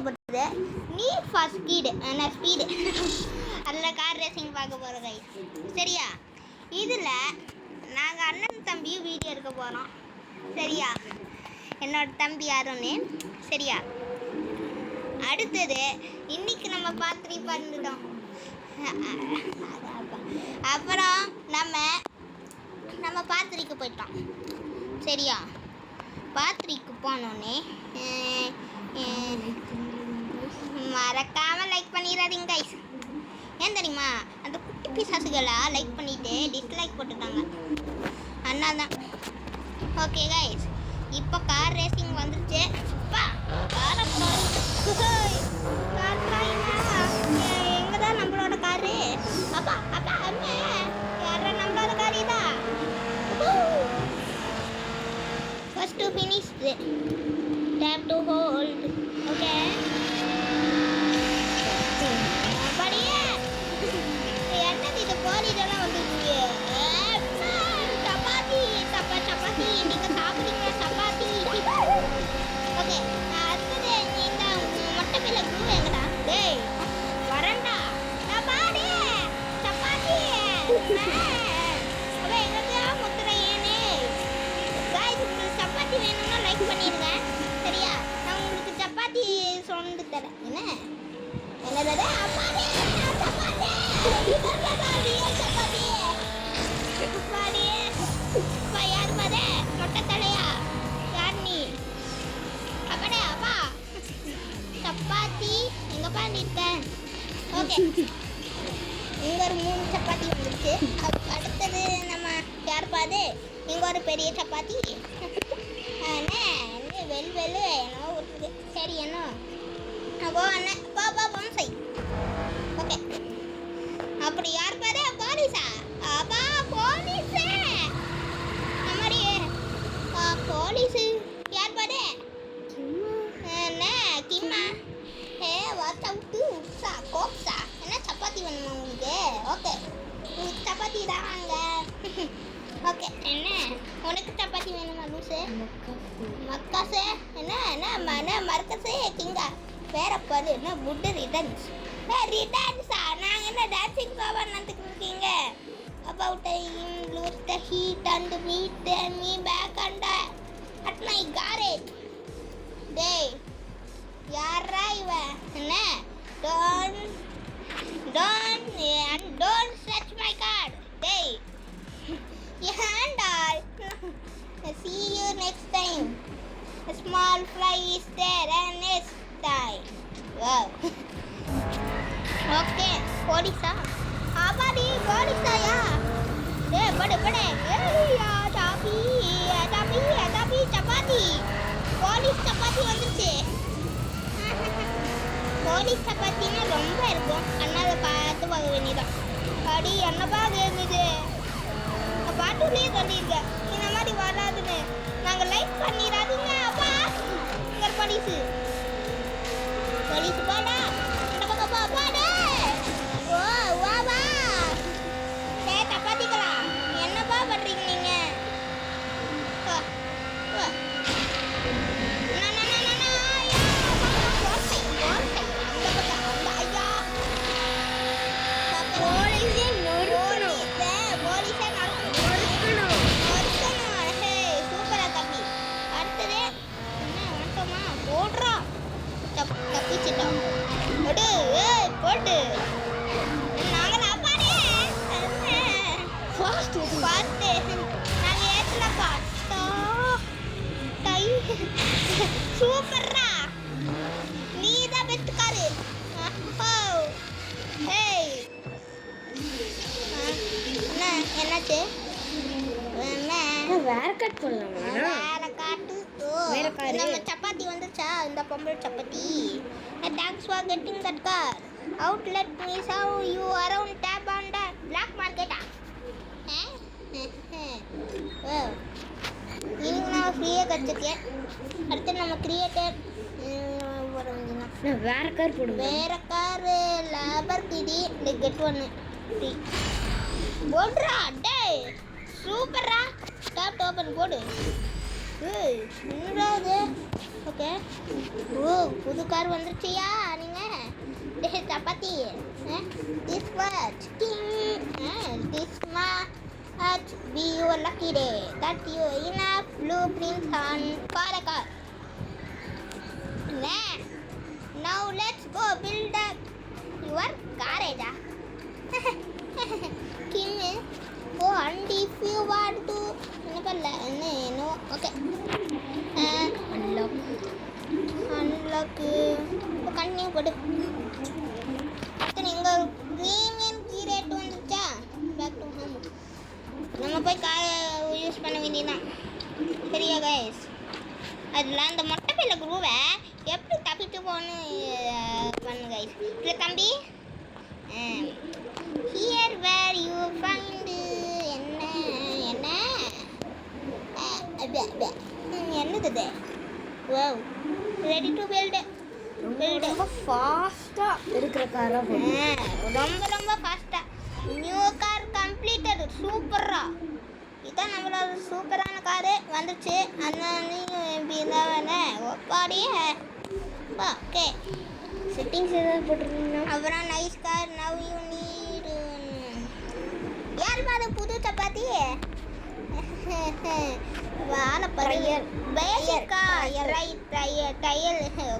பார்க்க போகிறது need for speed அதில் கார் ரேசிங் பார்க்க போகிறோம் கைஸ். சரியா? இதில் நாங்கள் அண்ணன் தம்பியும் வீடியோ எடுக்க போகிறோம். சரியா? என்னோட தம்பி அருண். சரியா? அடுத்தது இன்னைக்கு நம்ம பார்த்து பண்ணிட்டோம். அப்புறம் நம்ம பாத்திரிக்கு போயிட்டோம். சரியா? பாத்திரிக்கு போனோடனே மறக்காமல் லைக் பண்ணிடாதீங்க கைஸ். ஏன் தெரியுமா? அந்த குட்டி பிசாசுகளாக லைக் பண்ணிவிட்டு டிஸ்லைக் போட்டுட்டாங்க. அண்ணா தான். ஓகே கைஸ், இப்போ கார் ரேசிங் வந்துருச்சு. காரை எங்கே தான் நம்மளோட காரு? அப்பா அப்பா அம்மா யாரா நம்மளோட கார் இதா? First to finish tap to hold. Okay. படியே என்னது இது கோழிடெல்லாம் வந்துருக்கு. சப்பாத்தி சப்பாத்தி நீங்க சாப்பிடுறீங்க சப்பாத்தி. ஓகே, அடுத்தது இந்த மொட்டை பிள்ளை குரு எங்கடா? டேய் வரண்டா சப்பாத்தி சப்பாத்தி. அப்போ எங்களுக்கு முத்துற ஏனே காய்ஸ், உங்களுக்கு சப்பாத்தி வேணும்னா லைக் பண்ணிடுங்க. சரியா? நான் உங்களுக்கு சப்பாத்தி சொந்து தரேன். என்னது அப்பாடி சப்பாத்தி சப்பாத்தி சப்பாத்தி. யார் பாரு மொட்டை தலையா? யார் நீ? அப்படே அப்பா சப்பாத்தி எங்கப்பா நிற்கேன். ஓகே, இங்கே ஒரு 3 சப்பாத்தி வந்துருச்சு. அடுத்தது நம்ம யார் பாது? இங்கே ஒரு பெரிய சப்பாத்தி. வெள்ளு என்னவோ விட்டுருக்கு. சரி என்ன அப்போ அண்ணன் பாப்பா பொம்சை. ஓகே, அப்படி யார் பாரு? போலீஸா? அப்பா போலீஸு நம்மடி போலீஸு யார் பாரு? என்ன கிம்மா? What out உப்ஸா கோப்ஸா? என்ன சப்பாத்தி வேணுமா உங்களுக்கு? ஓகே, உங்களுக்கு சப்பாத்தி தாங்க. ஓகே, என்ன உனக்கு சப்பாத்தி வேணுமா லூசு? மக்காசு என்ன மர்க்கஸு கிங்கா வேற பாரு. என்ன புட்டு ரிட்டர்ன்ஸ் ரிட்டர்ன்ஸா? நாங்கள் என்ன டான்ஸிங் ப்ரோவர் நடந்துக்கிட்டு about lose the heat and meet me back and at my garage. Day யாரா இவன்? என்ன don't touch my card. Day ஏண்டா? see you next time. A small fly is there and next time. Wow. Okay, போலீஸா? ஆபாடி போலீஸாயா? படு ஏய்யா சாபி chapati. Police chapati வந்துருச்சு. Police சப்பாத்தின்னா ரொம்ப இருக்கும். அண்ணாவை பார்த்து வாங்க வேண்டியதான். அடி என்னப்பா கேட்குது? பாட்டுலேயே சொல்லியிருக்கேன் இந்த மாதிரி வராதுன்னு. நாங்கள் லைக் பண்ணிடாதீங்க. அப்பா இங்கே போலீஸு போடா இந்த பக்கம் பாடா. ஓ வாவா சப்பாத்திங்களா? என்னப்பா பண்ணுறீங்க நீங்கள்? தப்பிச்சிட்டோம். போட்டு நாங்கள் அப்பாடே பார்த்து நாங்கள் ஏற்றலப்பா. சூப்பர்ரா, நீ தான் பெஸ்ட் காரு. என்னாச்சு? வேற கட் பண்ணலாமா? வேற காட்டு. நம்ம சப்பாத்தி வந்துச்சா? இந்த பொம்பளை chapati. Thanks for getting that car. Outlet me how you around tap on the black market. இன்னைக்கு நான் ஃப்ரீயாக கிடச்சிருக்கேன். அடுத்து நம்ம கிரியேட்டர் வேற கார் போடுங்க. வேற கார் லேபர் கிடி கெட் ஒன்று ஃப்ரீ போடுறா. டே சூப்பரா. டாப் ஓப்பன் போடு. என்னடா இது? ஓகே. ஓ, புது கார் வந்துருச்சியா நீங்கள்? டே சப்பாத்தி, this watch this much be your lucky day that you enough blueprints on for a car. Now let's go build up your garage. Kim, oh, and if you want to no, okay. Unlock continue போடு. நீங்க premium கீ ரேட் வந்துச்சா? Back to home. நம்ம போய் car use பண்ண வேண்டியதான். சரியா கைஸ்? அதில் அந்த மொட்டை பையில குரூவை எப்படி தப்பிட்டு போன்னு பண்ணு கைஸ். இல்லை தம்பி, ஹியர் வேர் யூ ஃபைண்ட் என்னது? Wow, ready to build. ரொம்ப ஃபாஸ்ட்டாக இருக்கிற காராக, ரொம்ப ஃபாஸ்ட்டாக. New car completed. சூப்பரா, இதான் நம்மளோட சூப்பரான காரு வந்துச்சு. அந்த ஒப்பாடியே ஓகே. செட்டிங்ஸ் ஏதாவது போட்டுருக்கீங்க. அப்புறம் nice car. Now you need யார் பாரு புது சப்பாத்தி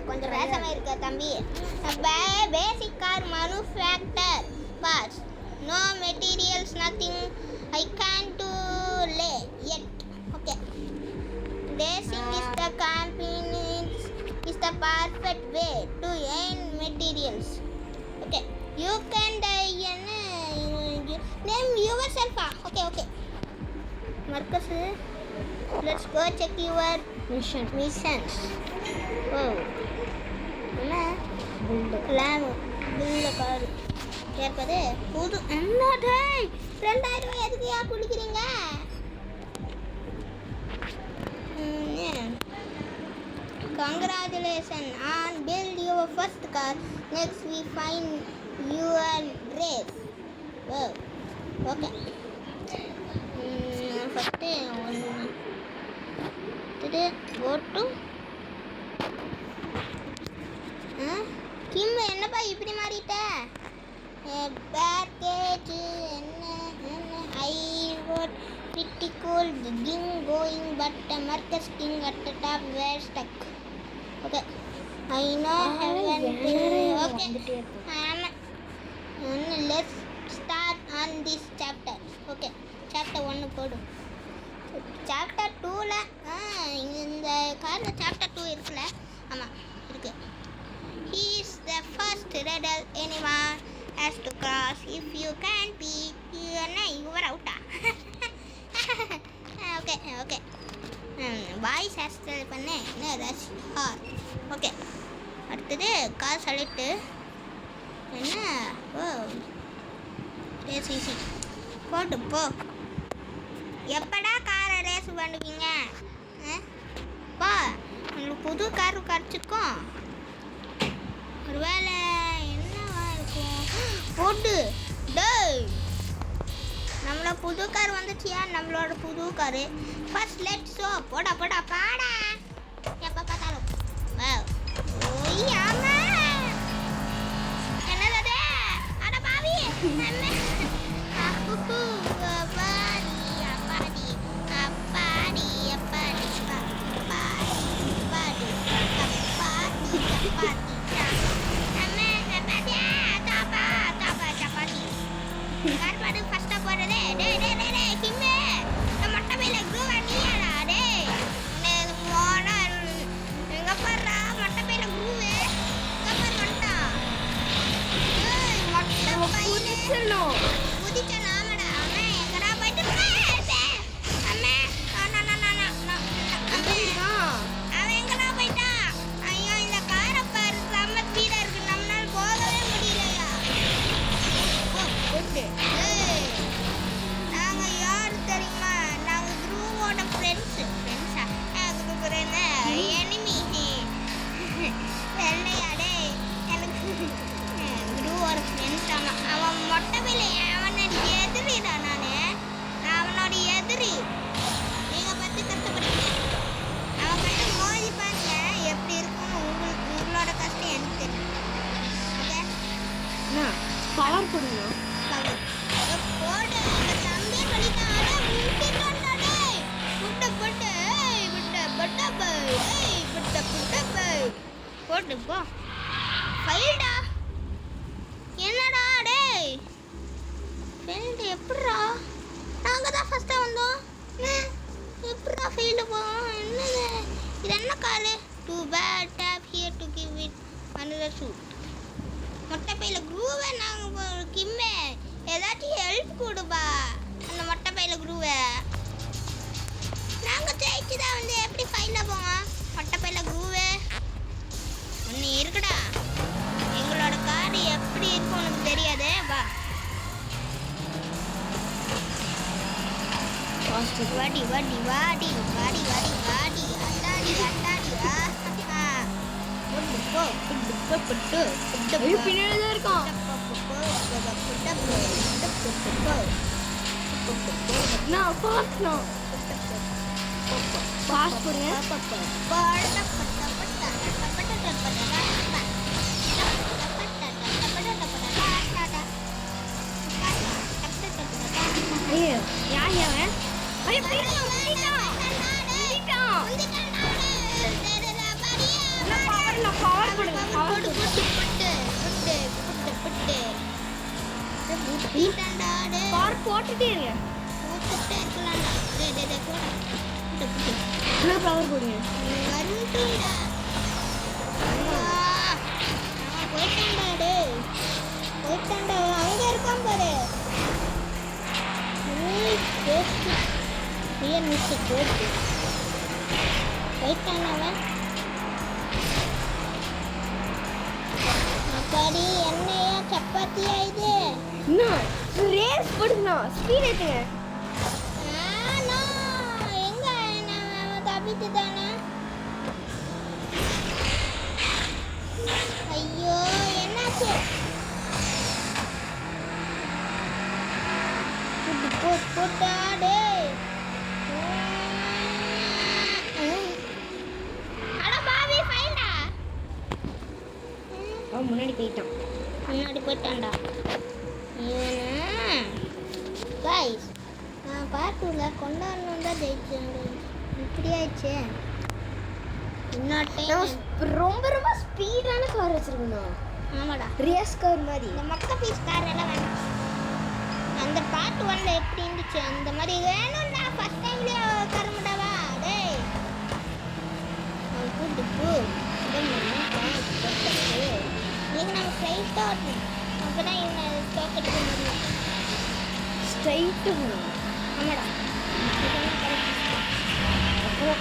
கொஞ்சம் வேசமா இருக்க தம்பி. Basic car manufacture parts, no materials, nothing I can't do yet. Okay, racing is the company is the perfect way to earn materials. Okay, you can name yourself. Okay. Marcus, let's go check your missions. Oh, build a car. கேட்பது புது என்னடே 2000 ரூபாய் எதுக்குயா குளிக்கிறீங்க? Congratulations on build your first car. Next we find you and race. Oh, okay. First today go to கிம், என்னப்பா இப்படி மாறிட்ட? Package என்ன I got pretty cool ging going but Marcus king at the top were stuck. Okay, I know haven't. Okay, let's start on this chapter. Okay, chapter 1 போடு. chapter 2ல இந்த கார்ல chapter 2 இருக்குல்ல? ஆமாம் இருக்கு. He is the first riddle anyone has to cross. If you can't be, you are out. Okay. Voice hostel பண்ணு. Rush hour. Okay, அடுத்தது car select. என்ன? Oh, race easy. போட்டு போ. எப்படா காரை ரேஸ் பண்ணுவீங்க? பா, உங்களுக்கு புது கார் கிடச்சிருக்கோம். ஒருவேளை என்னவா இருக்கும்? போட்டு டேய், நம்மளோட புது கார் வந்துச்சியா? நம்மளோட புது காரு. First let's show. போடா பாடா. எப்போ பார்த்தாலும் ஓய் ஆமா. என்னது? அட பாவி. கார்பாடு ஃபர்ஸ்டா போறதே. டேய் கிம்மே, நம்ம மொட்டை மேல குரூவா நீயாடா? டேய் மோனா எங்க பாறா மொட்டை மேல குரூவே. எங்க பாரு மொட்டா. டேய் மொட்டை குதிச்சனோ ஆமாடா. அம்மா எங்கடா போயிட்டு இருக்க? அம்மா அவன் எங்கடா போயிட்டா? ஐயோ, இந்த காரை பாரு, செம்ம ஸ்பீடா இருக்கு. நம்மளால போகவே முடியலையா? நாங்க யாரு தெரியுமா? நாங்க குரூவோட ஃப்ரெண்ட்ஸா? எனிமி வெள்ளையாடே. எனக்கு குரூவோட ஃப்ரெண்ட்ஸ். அவன் மொட்டை மேல பவர் கொடுங்க. போடு தம்பி சொல்லிட்டான். முட்டிட்டான்டா டேய். புட்ட புட்ட ஏய் புட்ட புட்ட பை ஏய் புட்ட புட்ட பை. போடு போ. ஃபைல்டா. என்னடா டேய்? ஃபெயில்டு எப்படிடா? நாங்க தான் ஃபர்ஸ்டா வந்தோம். எப்படிடா ஃபெயில்டு போவோம்? என்னது? இது என்ன காலு? Too bad tap here to give it another shoot. மொட்டை பையில குரூவை நாங்கள் கிம்மே ஏதாச்சும் ஹெல்ப் கொடுப்பா. அந்த மொட்டை பையில குரூவை நாங்கள் ஜெயிச்சு தான் வந்து எப்படி ஃபைலில் போவோம்? மொட்டை பையில குரூவை ஒன்று இருக்குடா. எங்களோட கார் எப்படி இருக்கும் உனக்கு தெரியாதே. வா வாடி வாடி வாடி வாடி வாடி வாடி அட்டாடி அட்டாடி பின்னாடி தான் இருக்கான். நான் பாஸ்ட்னா பாஸ் கொடுங்க. ஐயோ யார் அவன்? ஐயோ பிடிட்டான். பவர் கொடுங்க. பவர் பவர் போட்டுட்டே இருங்க. பவர் கொடுங்க. அங்க இருக்கான் பாரு. போயிட்டான். அப்படி என்னையா சப்பாத்தியா இது? இன்னும் ரேஸ் போடுங்க. ஸ்பீட் ஏத்துங்க. எங்க நம்ம தப்பிட்டு தானே? ஐயோ என்னாச்சு? போட்டா டேய். அட பாவி ஃபைல்டா. அவன் முன்னாடி போயிட்டான். முன்னாடி போயிட்டான்டா. கைஸ் நான் பார்க்கல கொண்டாடணும் தான் ஜெயிச்சேன். இப்படி ஆயிடுச்சு. ரொம்ப ரொம்ப ஸ்பீடான கார் வச்சிருக்கணும். ஆமாடா ரேஸ் கார் மாதிரி. இந்த மொக்க பீஸ் கார் எல்லாம் வேணும். அந்த பார்ட் 1ல எப்படி இருந்துச்சு அந்த மாதிரி வேணும்டா. ஃபர்ஸ்ட் டைம்லயே தரமுடாவா டேய்? கூட்டு போ. நீங்க நம்ம ஸ்ட்ரைட்டா ஓட்டணும். அப்பதான் இவனை தோக்கடிக்க முடியும். ஸ்ட்ரைட்டு போகணும். ஆமாடா. அப்புறம்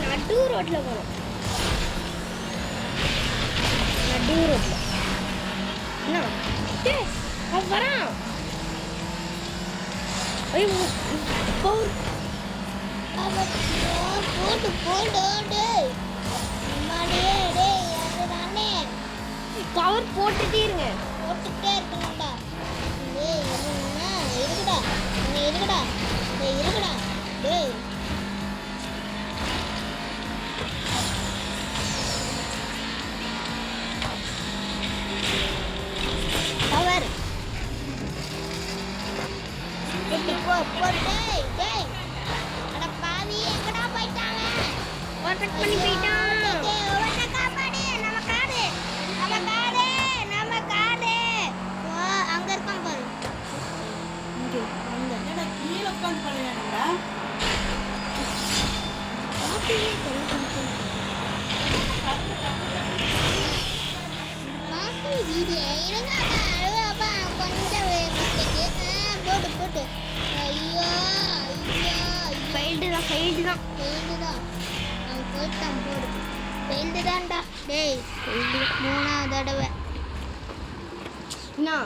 நடு ரோட்டில் போகணும். நடு ரோட்டில் என்ன அவன் வரான். ஐயோ பவர் போட்டு போட்டு டேய். அம்மாடியே டேய் அதுதானே. பவர் போட்டுட்டே இருங்க. போட்டுட்டே இருக்கணும்டா. டேய் என்ன இருக்குடா? இங்க இருக்குடா. டேய் இருக்குடா. டேய் பவர் போ டேய் டேய். அட பாவி எங்கடா போயிட்டாங்க? ஓவர்டேக் பண்ணி போயிட்டான். டேய் ஓவர்டா காப்பாடு. நம்ம காரு நம்ம காரு. ஓ அங்க இருக்கான் பாரு. இங்கே அங்க என்னடா கீழ உட்கார்ந்து பண்ணலாம்டா? காப்பியே கரெக்ட். மாஸ்டர் வீடியோ இருங்க. அப்பா கொஞ்சம் போட்டு போட்டு. ஐயோ ஐயோ ஃபெயில்டு தான் ஃபெயில்டு தான். ஃபெயில்டு தான். அவன் போயிட்டான் போடு. ஃபெயில்டு தான்டா டேய். ஃபெயில்டு 3வது தடவை. என்ன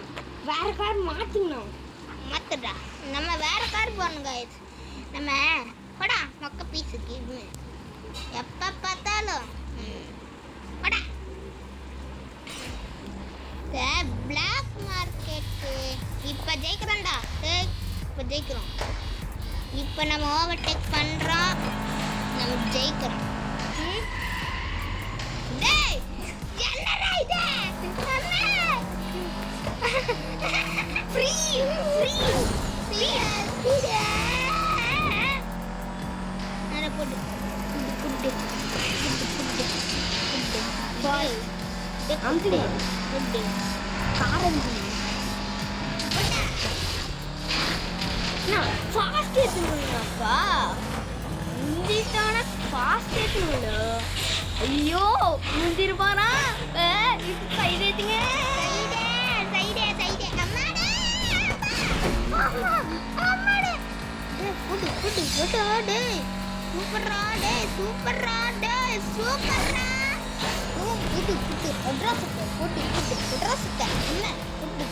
வேற கார் மாற்றிக்கணும். மாத்துடா. நம்ம வேற கார் போகணும் கைஸ். நம்ம போடா மொக்க பீஸுக்கு எப்போ பார்த்தாலும் போடா. பிளாக் மார்க்கெட்டு இப்போ ஜெயிக்கிறோம்டா. இப்போ ஜெயிக்கிறோம். இப்போ நம்ம ஓவர்டேக் பண்ணுறோம். நம்ம ஜெயிக்கிறோம். டேய் என்னடா இது? அமுக்குங்க. குட்டு காரஞ்சி. ஃபாஸ்ட் ஏற்றுங்கப்பா. முந்திட்டான ஃபாஸ்ட் ஏற்றுங்க. ஐயோ முந்திருப்பானா? இப்போ சைடு ஏற்றுங்க. சைடே அம்மாடே அம்மாடே குட்டு டேய் சூப்பர்ரா ஓ குட்டு அட்ரஸ் குட்டு அட்ரஸ் என்ன குட்டு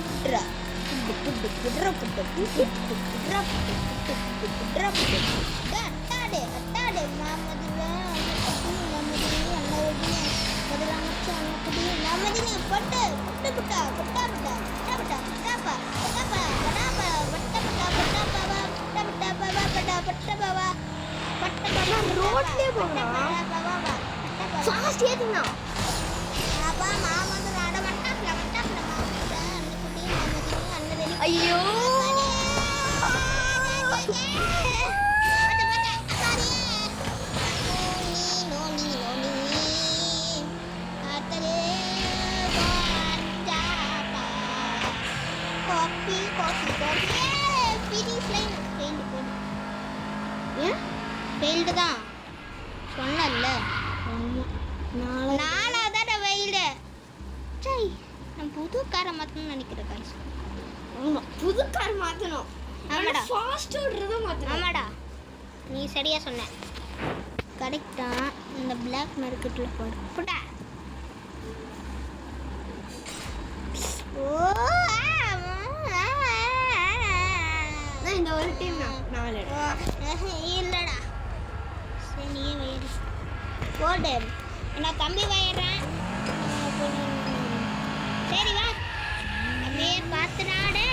குட்ரா அட்டாடே மாமதுல ரோட்லயே போகணும். ஃபாஸ்ட் ஏற்றுங்க. ஐயோ ஃபெயில்டு தான் சொன்னல நாலாவதோட வெயில்டு சரி நான் புது காரை மாற்றணும்னு நினைக்கிறேன் guys. ஆமா புது கார் மாற்றணும். ஆமாடா ஃபாஸ்ட் ஓடுறத மாற்றணும். ஆமாடா நீ சரியா சொன்ன கரெக்டா. இந்த பிளாக் மார்க்கெட்டில் போடா ஓ இந்த ஒரு டீம் நாலு இல்லடா சரி நீயே வயிறு போடு நான் தம்பி வயிறேன். சரி வா அப்படியே பார்த்துடாடே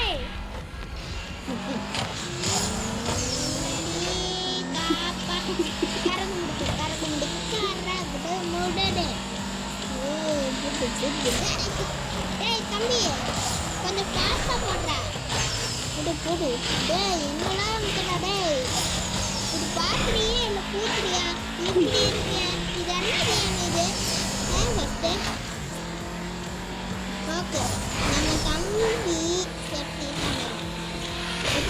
ஏய் தம்பி கொஞ்சம் ஃபாஸ்டா போடுறா போடு டேய் என்னடா வந்துடா டேய் இது பாக்குறியே இல்ல கூத்துறியா இப்படி இருக்கிய இது என்ன இது ஃபர்ஸ்ட் ஓகே நம்ம தம்பி செட்டி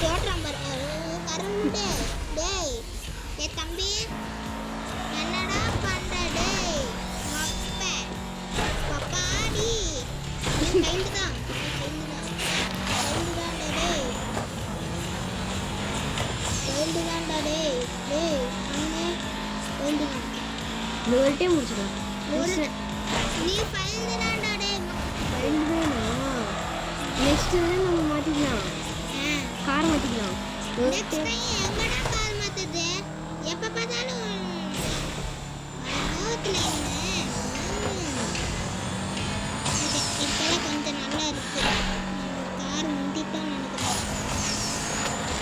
போடுறான் பாரு கரும்பு டேய் ஏ தம்பி என்னடா பண்ற டேய் மப்ப பப்பாடி கைந்து தான் இந்த ஒரு டீம் முடிச்சிடலாம். நீ ஃபைல் தான்டா டேய் நெக்ஸ்ட் நம்ம மாத்திக்கலாம். கார் மாத்திக்கலாம். நெக்ஸ்ட் டைம் எங்கடா கால் மாத்துது எப்ப பார்த்தாலும் நோட்ல இப்பெல்லாம் கொஞ்சம் நல்லா இருக்கு கார் முந்திட்டோம் நினைக்கிறேன்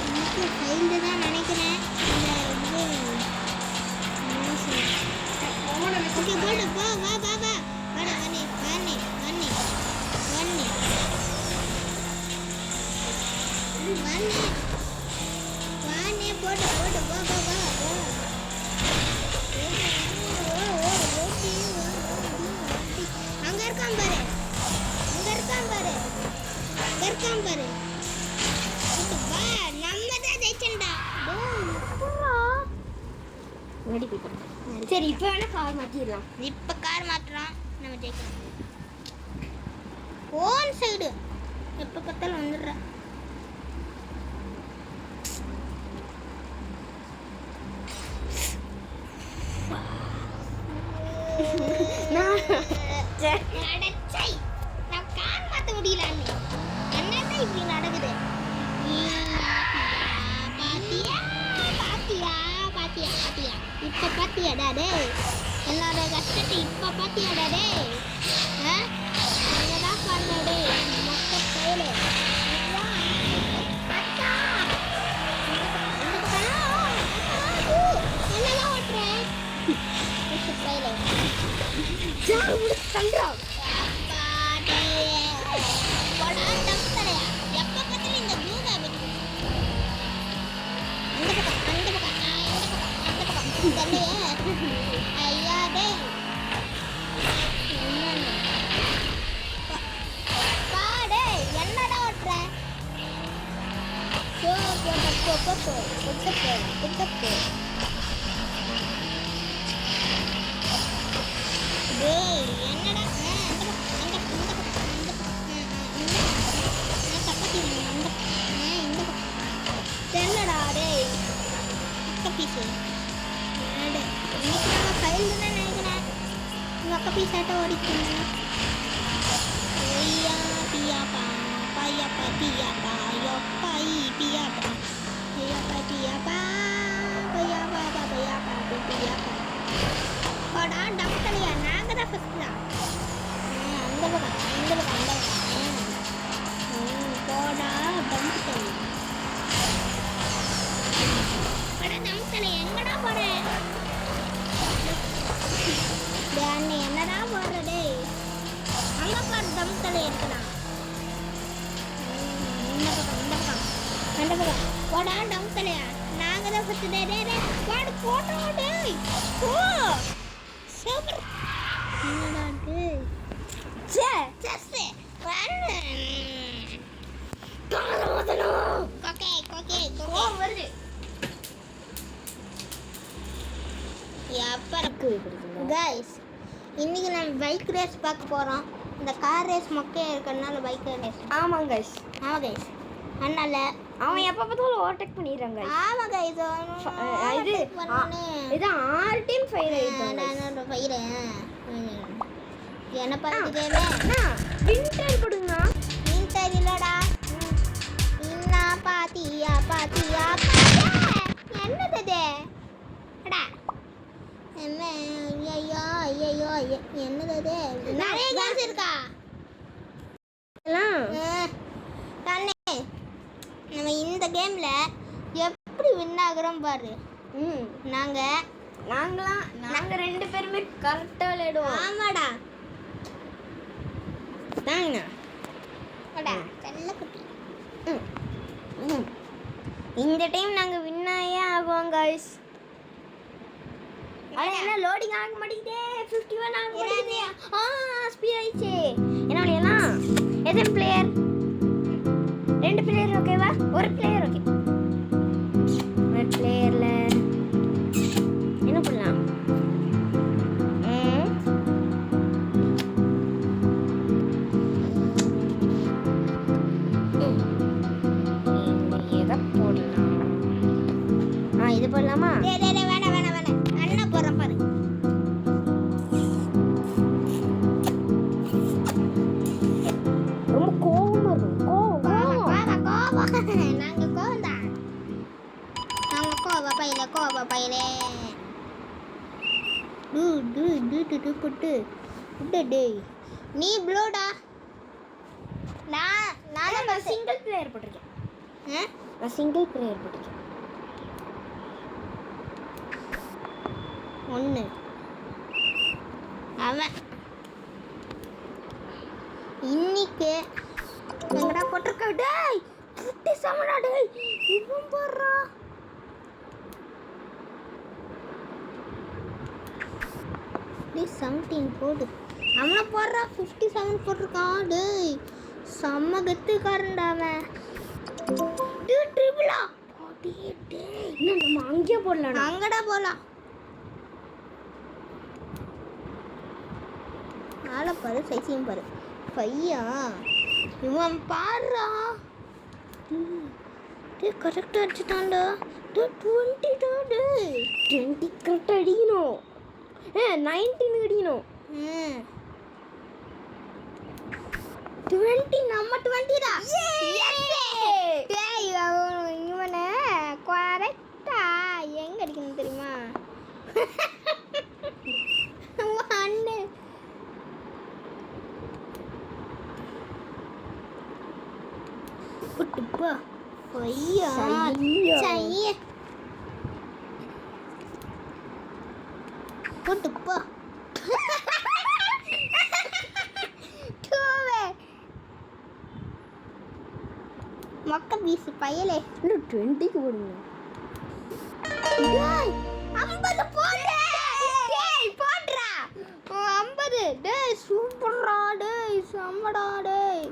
எனக்கு ஃபைல் தான் நினைக்கிறேன் ஓகே போடு போ வா வா வா வாடா வண்ணி போடு வா வா வா அங்க இருக்கான் பாரு வா நம்ம தான் ஜெயிச்சண்டா சரி இப்போ வேணா கார் மாத்திடலாம். இப்ப கார் மாத்துறோம் நம்ம ஜெயிக்கலாம் ஓன் சைடு எப்ப பார்த்தாலும் வந்துடுற அடச்சை நான் கார் மாத்த முடியல என்னடா இப்படி நடக்குது பாத்தியா இப்ப பாத்தியாடா டேய் எல்லாரோட கஷ்டத்தை இப்ப பாத்தியாடா டேய் என்னடா பண்ற டேய் மொத்த கையில என்னடா ஓட்டுற கையில எப்ப பார்த்தாலும் இந்த ப்ளூ பேக் அந்த பக்கம் ஐயா டேய் குத்தப்பு டேய் என்னடா சப்பாத்தி தெரியலடா டேய் பீஸு இன்னைக்கு நம்ம ஃபைல் தானே நினைக்கிறேன் உங்கள் அக்கா பீஸாட்ட ஓடிக்கணும் ஐயா பியாப்பா பையாப்பா பியாப்பா யோப்பா பியாப்பா பையாப்பா பியாப்பா பையாப்பா பையாப்பா பியாப்பா போடா டம்கலையா நாங்கள் தான் ஃபஸ்ட்டு தான் அந்த பக்கம் போடா டம்கலை அடா டம்கலை எங்கடா போகிறேன் அண்ணே என்னடா போடுற டேய் அங்கே பாரு டம்கலை இருக்கலாம் இந்த பக்கம் போடா டம்கலையா நாங்கள் தான் ஃபஸ்ட்டு டே பாடு போட்டோ டேய் ஓ சூப்பர் என்னடா டேய் சே சே கொக்கே வருது கைஸ் இன்னைக்கு நம்ம பைக் ரேஸ் பார்க்க போகிறோம் இந்த கார் ரேஸ் மொக்கையாக இருக்கிறதுனால பைக் ரேஸ் ஆமாம் கைஸ் அதனால அவன் எப்போ பார்த்தாலும் ஓவர்டேக் பண்ணிடுறாங்க ஆமாம் கைஸ் இது 6 டைம் ஃபெயில் என்ன பார்த்துட்டே வின்டர் கொடுங்க வின்டர் இல்லடா என்ன பாத்தியா என்னது அடா என்ன ஐயோ என்னது நிறைய கேஸ் இருக்கா தானே நம்ம இந்த கேம்ல எப்படி வின் ஆகுறோம் பாரு நாங்க ரெண்டு பேருமே கரெக்டா விளையாடுவோம் ஆமாடா தாங்க அடா செல்ல குட்டி இந்த டைம் நாங்க வின் ஆயே ஆகுவோம் गाइस அட என்ன லோடிங் ஆக மாட்டேங்குதே 51 ஆக மாட்டேங்குதே ஸ்பீட் ஆயிச்சே என்ன எல்லாம் எத்தனை பிளேயர் ரெண்டு பிளேயர் ஓகேவா ஒரு பிளேயர் ஓகே ஒரு பிளேயர்ல என்ன பண்ணலாம் எதை போடலாம் இது போடலாமா வேணாம் அண்ணா போறேன் பாரு ரொம்ப கோவமா இருக்கும் நாங்க கோவம்தான் நாங்க கோவ பையிலே புட்டு டேய் நீ ப்ளூடா நான் சிங்கிள் பிளேயர் போட்டிருக்கேன் நான் சிங்கிள் பிளேயர் போட்டிருக்கேன் ஒன்று அவன் இன்னைக்கு எங்கடா போட்டிருக்க டேய் 57 டேய் இவன் போடுறா டேய் 17 போடு அவனை போடுறா 57 போட்டிருக்கான் டேய் செம்ம கத்துக்காரன்டா அவன் டேய் ட்ரிபிளா டேய் இன்னும் நம்ம அங்கேயே போடலாம் அங்கடா போகலாம் ஆளை பாரு சைஸையும் பாரு பையா இவன் பாடுறா டே கரெக்டாக அடிச்சுட்டான்டா டே 20 டே 20 கரெக்டாக அடிக்கணும் 19 அடிக்கணும் 20 நம்ம 20 டா டேய் இவனை கரெக்டா எங்க அடிக்கணும் தெரியுமா அண்ணே புட்டுப்பா ஐயா சைய புட்டுப்பா மொக்க பீஸ் பயலே இன்னும் 20க்கு போடுங்க 50 போடுறா டேய் போடுறா 50 டேய் சூப்பர்ரா டேய் செம்மடா டேய்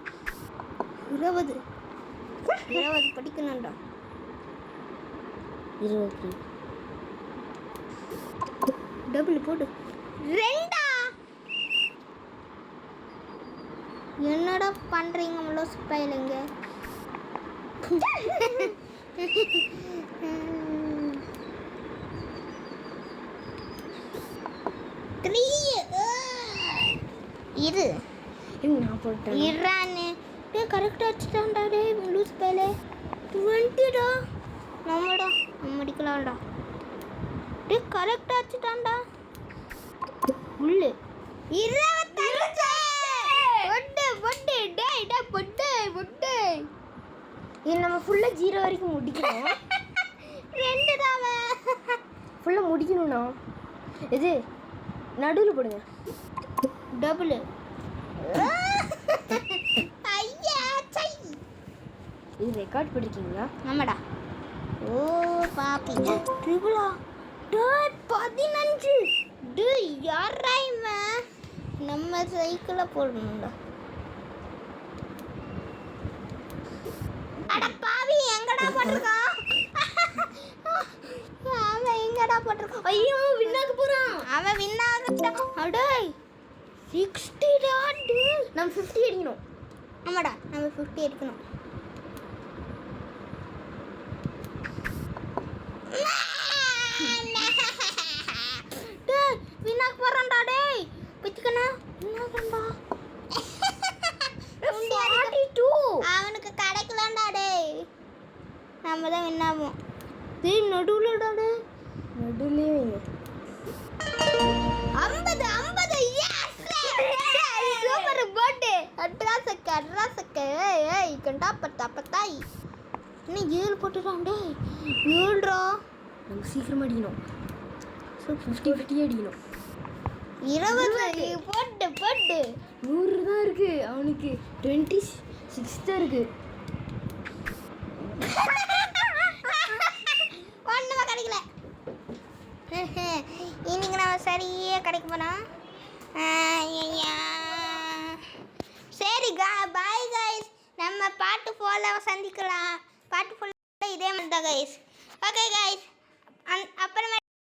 20 படிக்கணும்டா 23. டபுள் போடு. 2. என்னடா பண்றீங்க லூஸ் பையலுங்க? 3. இது நான் போட்டேன். இரானு கரெக்டாக வச்சுட்டான்டா டே லூஸ் பையலே. 20டா. நம்மடா நம்ம அடிக்கலாம்டா. டே கரெக்டாக வச்சுட்டான்டா. உள்ளு 25. பொட்டு பொட்டு டேய் டே பொட்டு பொட்டு. இது நம்ம ஃபுல்லாக 0 வரைக்கும் முடிக்கணும். 2 தாவே ஃபுல்லாக முடிக்கணும்ண்ணா. இது நடுவில் போடுங்க. டபுள். ஐயா சை. இது ரெக்கார்ட் பண்ணிருக்கீங்களா? ஆமாடா. ஓ பாப்பி ட்ரிபிளா. டேய் 15. டேய் யாரா இவன்? நம்ம சைக்கிளை போடணும்டா. அட பாவி எங்கடா போட்டிருக்கான்? அவன் எங்கடா போட்டிருக்கான்? ஐயோ வின்னாக்க போகிறான். அவன் வின்னாகட்டான். அடேய் 60டா. நம்ம 50 அடிக்கணும். ஆமாடா நம்ம 50 எடுக்கணும். டேய் வினாக்கு போறான்டா டேய். பிச்சுக்கனா வினாக்கண்டா. 42. அவனுக்கு கிடைக்கலடா டேய். நம்ம தான் வின்னாவோம். டேய் நடுவுலடா டேய். நடுவுலயே வைங்க. 50 50 எஸ். Super boat. அட்ராசக்க ஏய் கண்டா பத்தாய். இன்னும் 7 போட்டுறான் டேய். 7டா. நம்ம சீக்கிரமாக அடிக்கணும். 50 அடிக்கணும். 20 போட்டு போட்டு. 100 தான் இருக்கு அவனுக்கு. 26 தான் இருக்கு. ஒண்ணுமே கிடைக்கல. இன்னைக்கு நம்ம சரியா கிடைக்க போறோம். சரி பாய் கைஸ். நம்ம பாட்டு 4ல சந்திக்கலாம். பாட்டு 4 இதே மாதிரி தான் கைஸ். Okay guys. அப்புறமா